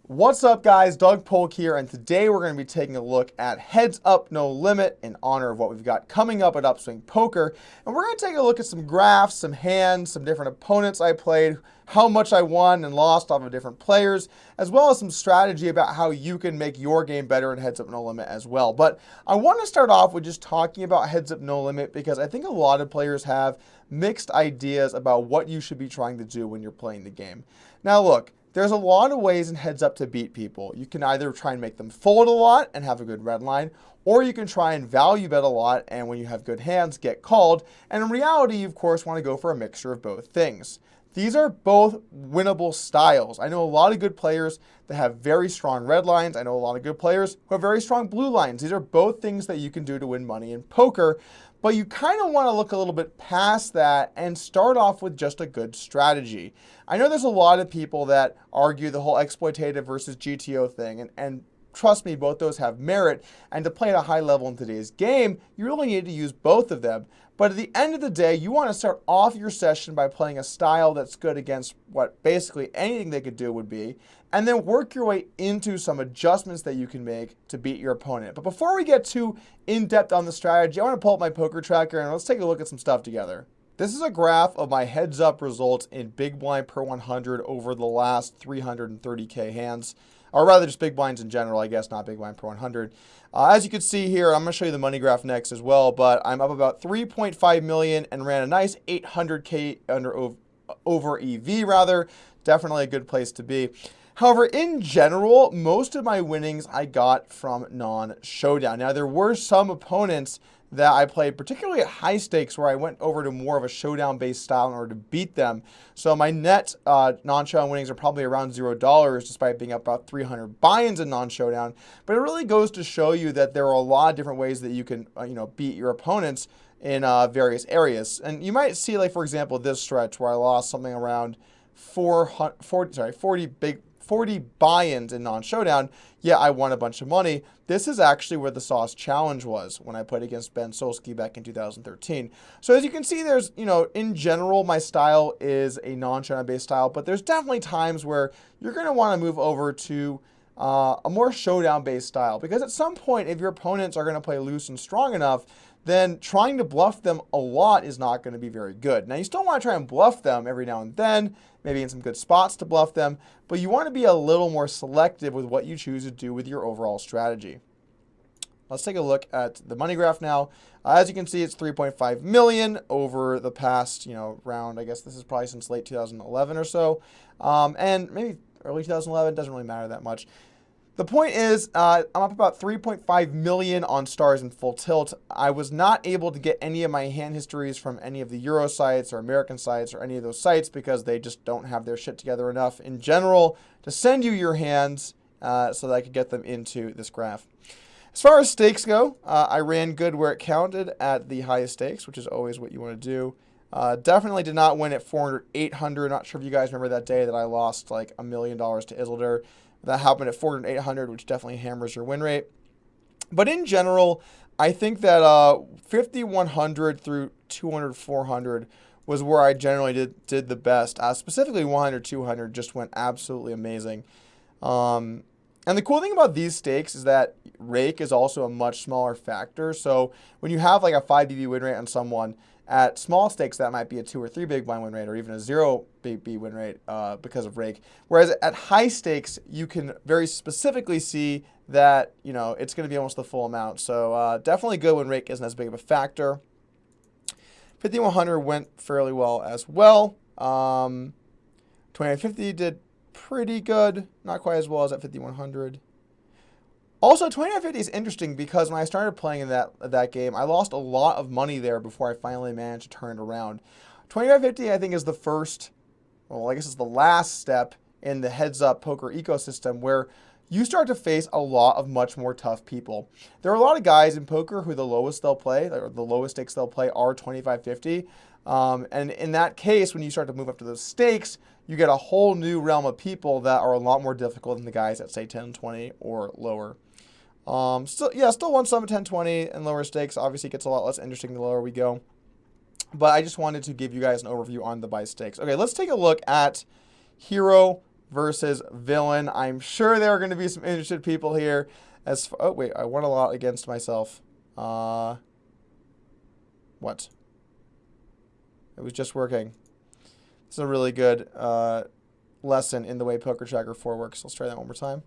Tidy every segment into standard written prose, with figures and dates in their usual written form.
What's up, guys? Doug Polk here, and today we're going to be taking a look at Heads Up No Limit in honor of what we've got coming up at Upswing Poker. And we're going to take a look at some graphs, some hands, some different opponents I played, how much I won and lost off of different players, as well as some strategy about how you can make your game better in Heads Up No Limit as well. But I want to start off with just talking about Heads Up No Limit because I think a lot of players have mixed ideas about what you should be trying to do when you're playing the game. Now look, there's a lot of ways in Heads Up to beat people. You can either try and make them fold a lot and have a good red line, or you can try and value bet a lot and when you have good hands, get called. And in reality, you of course want to go for a mixture of both things. These are both winnable styles. I know a lot of good players that have very strong red lines. I know a lot of good players who have very strong blue lines. These are both things that you can do to win money in poker. But you kind of want to look a little bit past that and start off with just a good strategy. I know there's a lot of people that argue the whole exploitative versus GTO thing, and trust me, both those have merit. And to play at a high level in today's game, you really need to use both of them. But at the end of the day, you want to start off your session by playing a style that's good against what basically anything they could do would be, and then work your way into some adjustments that you can make to beat your opponent. But before we get too in-depth on the strategy, I want to pull up my poker tracker and let's take a look at some stuff together. This is a graph of my heads up results in big blind per 100 over the last 330K hands. Or rather just big blinds in general, I guess, not big blind per 100. As you can see here, I'm going to show you the money graph next as well, but I'm up about 3.5 million and ran a nice 800K over EV rather. Definitely a good place to be. However, in general, most of my winnings I got from non-showdown. Now, there were some opponents that I played, particularly at high stakes, where I went over to more of a showdown-based style in order to beat them. So my net non-showdown winnings are probably around $0, despite being up about 300 buy-ins in non-showdown. But it really goes to show you that there are a lot of different ways that you can, beat your opponents in various areas. And you might see, like for example, this stretch where I lost something around 40 buy-ins in non-showdown, yeah, I won a bunch of money. This is actually where the Sauce Challenge was when I played against Ben Solsky back in 2013. So as you can see, there's, in general, my style is a non-showdown-based style, but there's definitely times where you're going to want to move over to a more showdown-based style, because at some point, if your opponents are going to play loose and strong enough, then trying to bluff them a lot is not going to be very good. Now, you still want to try and bluff them every now and then, maybe in some good spots to bluff them, but you want to be a little more selective with what you choose to do with your overall strategy. Let's take a look at the money graph now. As you can see, it's 3.5 million over the past, round. I guess this is probably since late 2011 or so, and maybe early 2011. Doesn't really matter that much. The point is, I'm up about 3.5 million on stars in full tilt. I was not able to get any of my hand histories from any of the Euro sites or American sites or any of those sites because they just don't have their shit together enough in general to send you your hands so that I could get them into this graph. As far as stakes go, I ran good where it counted at the highest stakes, which is always what you want to do. Definitely did not win at 400, 800. Not sure if you guys remember that day that I lost like $1 million to Isildur. That happened at 400, 800, which definitely hammers your win rate. But in general, I think that 5,100 through 200, 400 was where I generally did the best. Specifically 100, 200 just went absolutely amazing. And the cool thing about these stakes is that rake is also a much smaller factor. So when you have like a 5 BB win rate on someone, at small stakes, that might be a 2 or 3 big blind win rate or even a 0 big B win rate because of rake. Whereas at high stakes, you can very specifically see that, it's going to be almost the full amount. So definitely good when rake isn't as big of a factor. 5,100 went fairly well as well. 2950 did pretty good. Not quite as well as at 5,100. Also, 2950 is interesting because when I started playing in that game, I lost a lot of money there before I finally managed to turn it around. 2950, I think, is the first, well, I guess it's the last step in the heads-up poker ecosystem where you start to face a lot of much more tough people. There are a lot of guys in poker who the lowest they'll play, or the lowest stakes they'll play, are 2550. And in that case, when you start to move up to those stakes, you get a whole new realm of people that are a lot more difficult than the guys at, say, 1020 or lower. Still won some at 1020 and lower stakes. Obviously, it gets a lot less interesting the lower we go. But I just wanted to give you guys an overview on the buy stakes. Okay, let's take a look at Hero versus villain. I'm sure there are going to be some interested people here. Oh, wait, I won a lot against myself. What? It was just working. This is a really good lesson in the way Poker Tracker 4 works. Let's try that one more time.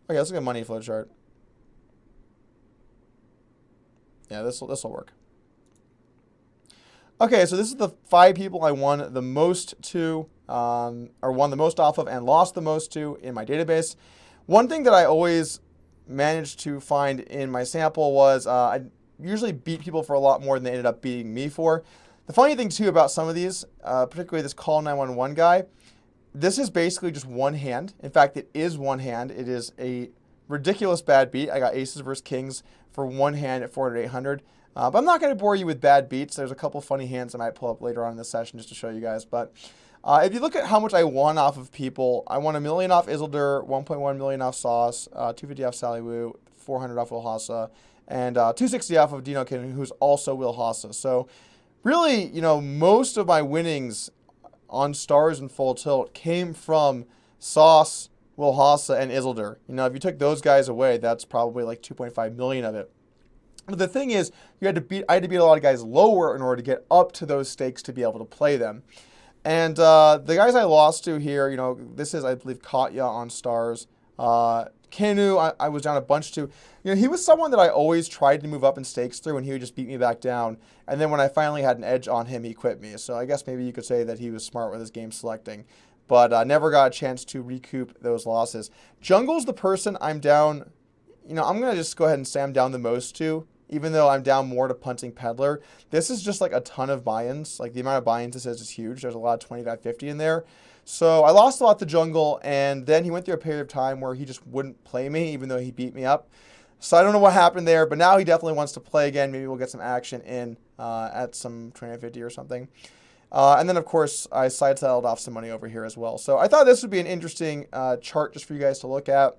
Okay, let's look at money flow chart. Yeah, this will work. Okay, so this is the 5 people I won the most to, or won the most off of and lost the most to in my database. One thing that I always managed to find in my sample was I usually beat people for a lot more than they ended up beating me for. The funny thing, too, about some of these, particularly this Call 911 guy, this is basically just one hand. In fact, it is one hand. It is a ridiculous bad beat. I got aces versus kings for one hand at 400, 800. But I'm not going to bore you with bad beats. There's a couple funny hands I might pull up later on in this session just to show you guys. But if you look at how much I won off of people, I won $1 million off Isildur, 1.1 million off Sauce, 250 off Sally Wu, 400 off Will Hassa, and 260 off of Dino Kin, who's also Will Hassa. So really, you know, most of my winnings on Stars and Full Tilt came from Sauce, Will Hassa, and Isildur. You know, if you took those guys away, that's probably like 2.5 million of it. But the thing is, I had to beat a lot of guys lower in order to get up to those stakes to be able to play them. And the guys I lost to here, you know, this is, I believe, Katya on Stars. Kenu, I was down a bunch to. You know, he was someone that I always tried to move up in stakes through, and he would just beat me back down. And then when I finally had an edge on him, he quit me. So I guess maybe you could say that he was smart with his game selecting. But never got a chance to recoup those losses. Jungle's the person I'm down. You know, I'm going to just go ahead and say I'm down the most to, even though I'm down more to Punting Peddler. This is just like a ton of buy-ins. Like the amount of buy-ins it says is huge. There's a lot of 25-50 in there. So I lost a lot to Jungle, and then he went through a period of time where he just wouldn't play me, even though he beat me up. So I don't know what happened there, but now he definitely wants to play again. Maybe we'll get some action in at some 25-50 or something. And then, of course, I side-saddled off some money over here as well. So I thought this would be an interesting chart just for you guys to look at.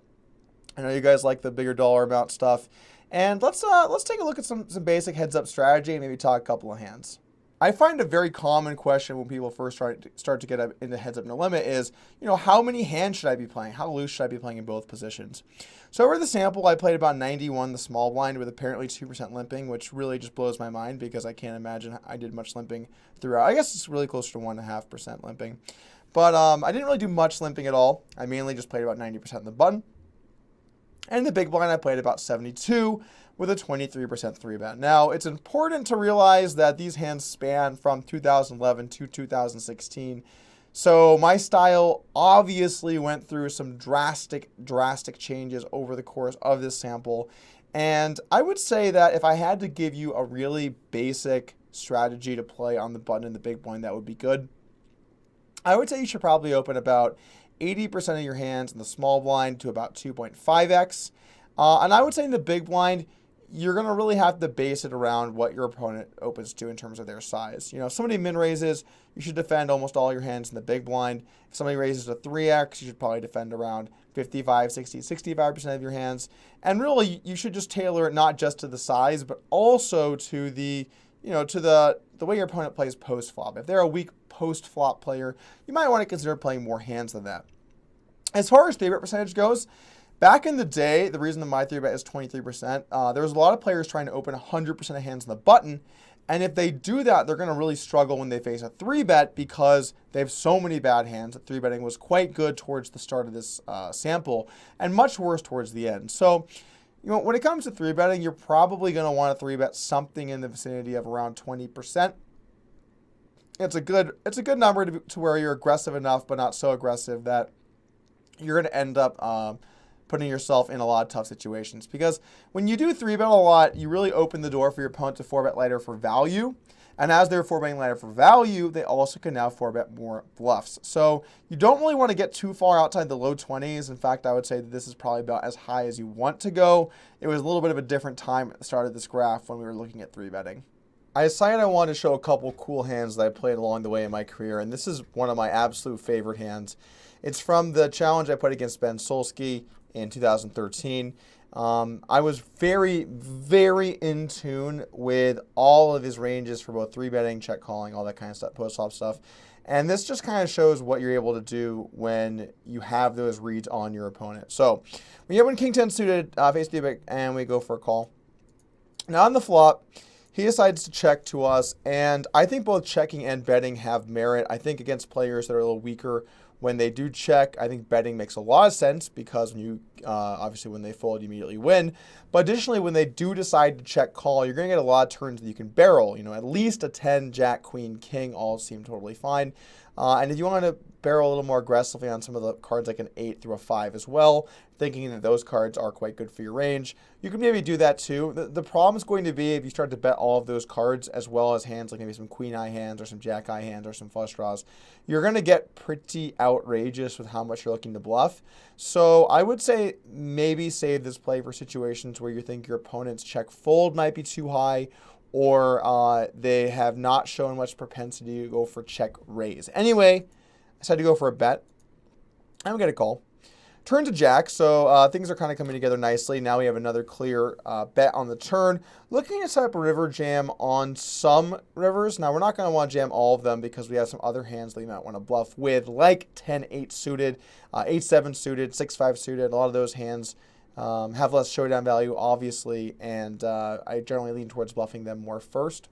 I know you guys like the bigger dollar amount stuff. And let's take a look at some basic heads-up strategy and maybe talk a couple of hands. I find a very common question when people first start to get into heads-up no limit is, you know, how many hands should I be playing? How loose should I be playing in both positions? So over the sample, I played about 91 the small blind with apparently 2% limping, which really just blows my mind because I can't imagine I did much limping throughout. I guess it's really closer to 1.5% limping. But I didn't really do much limping at all. I mainly just played about 90% in the button. And in the big blind, I played about 72 with a 23% 3-bet. Now, it's important to realize that these hands span from 2011 to 2016. So my style obviously went through some drastic changes over the course of this sample. And I would say that if I had to give you a really basic strategy to play on the button in the big blind, that would be good. I would say you should probably open about 80% of your hands in the small blind to about 2.5x. And I would say in the big blind, you're going to really have to base it around what your opponent opens to in terms of their size. You know, if somebody min raises, you should defend almost all your hands in the big blind. If somebody raises to 3x, you should probably defend around 55, 60, 65% of your hands. And really, you should just tailor it not just to the size, but also to the, you know, to the way your opponent plays post-flop. If they're a weak post-flop player, you might want to consider playing more hands than that. As far as 3-bet percentage goes, back in the day, the reason that my 3-bet is 23%, there was a lot of players trying to open 100% of hands in the button. And if they do that, they're going to really struggle when they face a 3-bet because they have so many bad hands. 3-betting was quite good towards the start of this sample and much worse towards the end. So, you know, when it comes to 3-betting, you're probably going to want to 3-bet something in the vicinity of around 20%. It's a good number to where you're aggressive enough, but not so aggressive that you're going to end up putting yourself in a lot of tough situations. Because when you do 3-bet a lot, you really open the door for your opponent to 4-bet lighter for value. And as they're 4-betting lighter for value, they also can now 4-bet more bluffs. So you don't really want to get too far outside the low 20s. In fact, I would say that this is probably about as high as you want to go. It was a little bit of a different time at the start of this graph when we were looking at 3-betting. I decided I wanted to show a couple cool hands that I played along the way in my career, and this is one of my absolute favorite hands. It's from the challenge I played against Ben Solsky in 2013. I was very, very in tune with all of his ranges for both 3-betting, check calling, all that kind of stuff, post-flop stuff. And this just kind of shows what you're able to do when you have those reads on your opponent. So we have when king 10 suited, face 3-bet, and we go for a call. Now on the flop, he decides to check to us, and I think both checking and betting have merit. I think against players that are a little weaker, when they do check, I think betting makes a lot of sense because when you obviously when they fold, you immediately win. But additionally, when they do decide to check call, you're going to get a lot of turns that you can barrel. You know, at least a 10, jack, queen, king all seem totally fine. And if you want to barrel a little more aggressively on some of the cards like an 8 through a 5 as well, thinking that those cards are quite good for your range, you can maybe do that too. The problem is going to be if you start to bet all of those cards as well as hands like maybe some queen eye hands or some jack eye hands or some flush draws, you're going to get pretty outrageous with how much you're looking to bluff. So I would say maybe save this play for situations where you think your opponent's check fold might be too high, or they have not shown much propensity to go for check raise. Anyway, I decided to go for a bet. I'm going to call. Turn to jack, so things are kind of coming together nicely. Now we have another clear bet on the turn. Looking to set up a river jam on some rivers. Now we're not going to want to jam all of them because we have some other hands that you might want to bluff with, like 10-8 suited, 8-7 suited, 6-5 suited. A lot of those hands have less showdown value, obviously, and I generally lean towards bluffing them more first.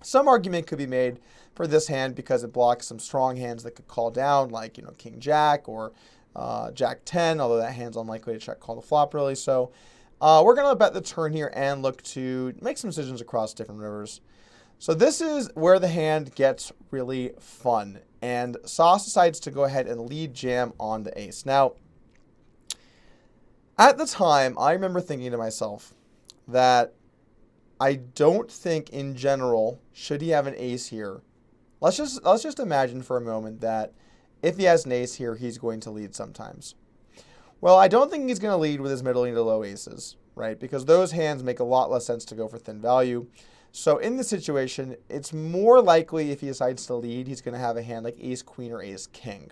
Some argument could be made for this hand because it blocks some strong hands that could call down, like King Jack or Jack 10, although that hand's unlikely to check call the flop really. So we're going to bet the turn here and look to make some decisions across different rivers. So this is where the hand gets really fun, and Sauce decides to go ahead and lead jam on the ace. Now, at the time, I remember thinking to myself that I don't think in general, should he have an ace here, let's just imagine for a moment that if he has an ace here, he's going to lead sometimes. Well, I don't think he's going to lead with his middling to low aces, right? Because those hands make a lot less sense to go for thin value. So in this situation, it's more likely if he decides to lead, he's going to have a hand like ace queen or ace king.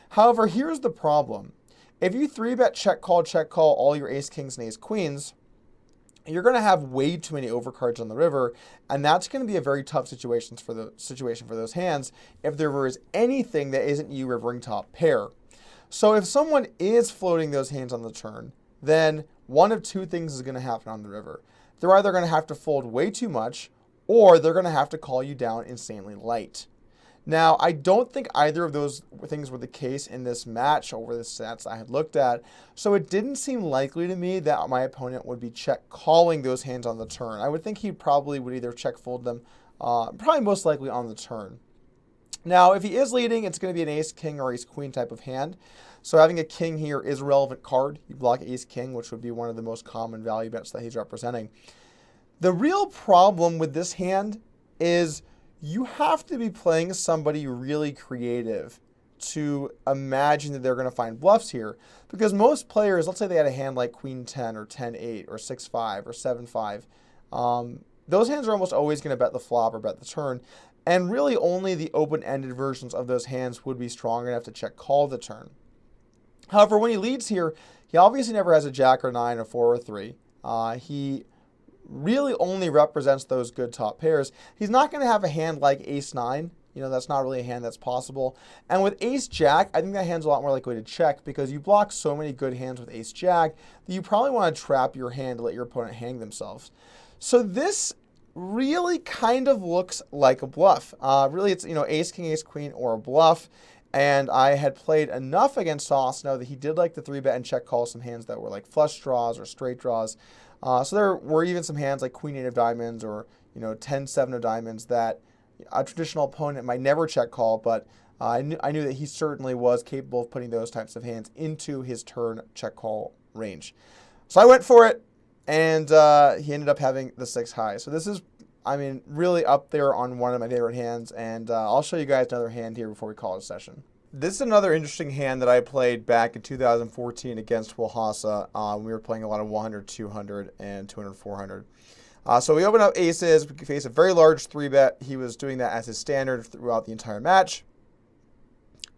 However, here's the problem. If you 3-bet check call all your ace kings and ace queens, you're going to have way too many overcards on the river, and that's going to be a very tough situation for those hands if the river is anything that isn't you rivering top pair. So if someone is floating those hands on the turn, then one of two things is going to happen on the river. They're either going to have to fold way too much, or they're going to have to call you down insanely light. Now, I don't think either of those things were the case in this match over the stats I had looked at, so it didn't seem likely to me that my opponent would be check calling those hands on the turn. I would think he probably would either check fold them, probably most likely on the turn. Now, if he is leading, it's going to be an ace king or ace queen type of hand. So having a king here is a relevant card. You block ace king, which would be one of the most common value bets that he's representing. The real problem with this hand is you have to be playing somebody really creative to imagine that they're going to find bluffs here. Because most players, let's say they had a hand like queen 10 or 10-8 or 6-5 or 7-5, those hands are almost always going to bet the flop or bet the turn. And really only the open-ended versions of those hands would be strong enough to check call the turn. However, when he leads here, he obviously never has a jack or 9 or 4 or 3. He really only represents those good top pairs. He's not going to have a hand like ace 9. That's not really a hand that's possible. And with ace jack, I think that hand's a lot more likely to check because you block so many good hands with ace jack that you probably want to trap your hand to let your opponent hang themselves. So this really kind of looks like a bluff. Really, it's ace king, ace queen, or a bluff. And I had played enough against Sauce to know that he did like the 3-bet and check call some hands that were like flush draws or straight draws. So there were even some hands like queen 8 of diamonds or 10-7 of diamonds that a traditional opponent might never check call, but I knew that he certainly was capable of putting those types of hands into his turn check call range. So I went for it, and he ended up having the 6 high. So this is, really up there on one of my favorite hands, and I'll show you guys another hand here before we call it a session. This is another interesting hand that I played back in 2014 against Wilhasa when we were playing a lot of 100, 200, and 200, 400. So we open up aces. We face a very large 3-bet. He was doing that as his standard throughout the entire match.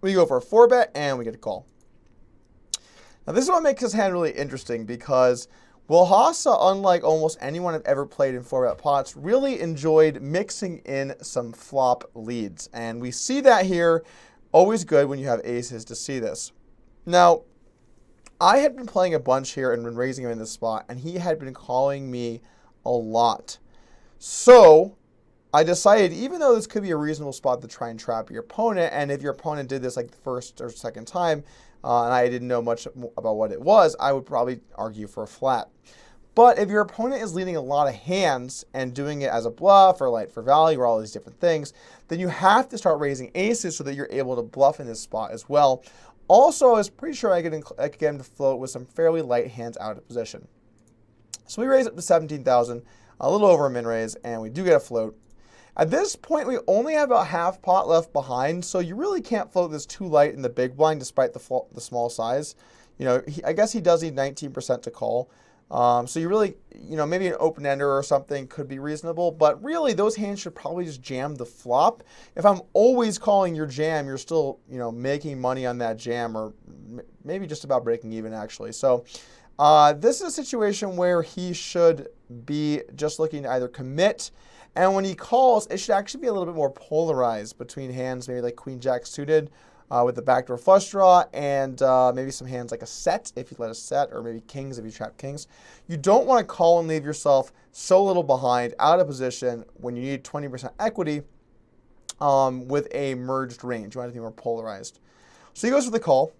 We go for a 4-bet, and we get a call. Now, this is what makes this hand really interesting because Well, Hassa, unlike almost anyone I've ever played in 4-bet pots, really enjoyed mixing in some flop leads. And we see that here. Always good when you have aces to see this. Now, I had been playing a bunch here and been raising him in this spot, and he had been calling me a lot. So I decided, even though this could be a reasonable spot to try and trap your opponent, and if your opponent did this like the first or second time, and I didn't know much about what it was, I would probably argue for a flat. But if your opponent is leading a lot of hands and doing it as a bluff or light for value or all these different things, then you have to start raising aces so that you're able to bluff in this spot as well. Also, I was pretty sure I could get him to float with some fairly light hands out of position. So we raise up to 17,000, a little over a min raise, and we do get a float. At this point, we only have about half pot left behind, so you really can't float this too light in the big blind despite the small size. You know, I guess he does need 19% to call. So you really, you know, maybe an open-ender or something could be reasonable, but really those hands should probably just jam the flop. If I'm always calling your jam, you're still, you know, making money on that jam, or maybe just about breaking even actually. So this is a situation where he should be just looking to either commit, and when he calls, it should actually be a little bit more polarized between hands, maybe like queen jack suited, with the backdoor flush draw, and maybe some hands like a set if you let a set, or maybe kings if you trap kings. You don't want to call and leave yourself so little behind, out of position, when you need 20% equity with a merged range. You want it to be more polarized. So he goes for the call,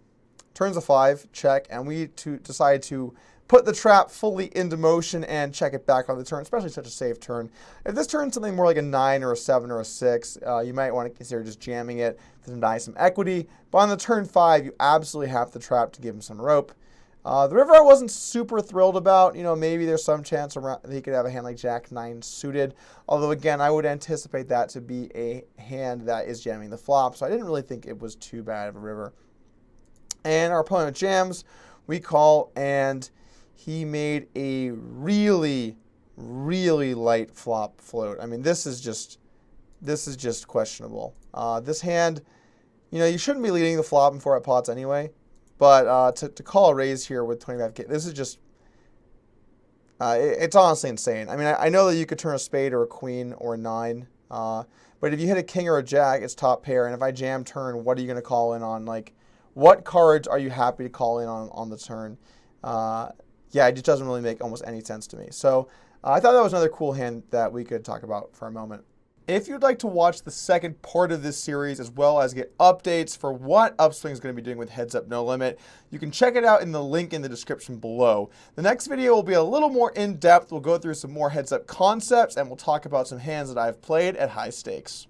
turns a 5, check, and we decide to put the trap fully into motion and check it back on the turn, especially such a safe turn. If this turns something more like a 9 or a 7 or a 6, you might want to consider just jamming it to deny some equity. But on the turn 5, you absolutely have the trap to give him some rope. The river I wasn't super thrilled about. You know, maybe there's some chance around that he could have a hand like Jack 9 suited. Although, again, I would anticipate that to be a hand that is jamming the flop. So I didn't really think it was too bad of a river. And our opponent jams. We call, and he made a really, really light flop float. I mean, this is just questionable. This hand, you know, you shouldn't be leading the flop in 4-bet pots anyway. But to call a raise here with 25K, this is just, it's honestly insane. I mean, I know that you could turn a spade or a queen or a 9. But if you hit a king or a jack, it's top pair. And if I jam turn, what are you going to call in on? Like, what cards are you happy to call in on the turn? Yeah, it just doesn't really make almost any sense to me. So I thought that was another cool hand that we could talk about for a moment. If you'd like to watch the second part of this series, as well as get updates for what Upswing is going to be doing with Heads Up No Limit, you can check it out in the link in the description below. The next video will be a little more in-depth. We'll go through some more Heads Up concepts, and we'll talk about some hands that I've played at high stakes.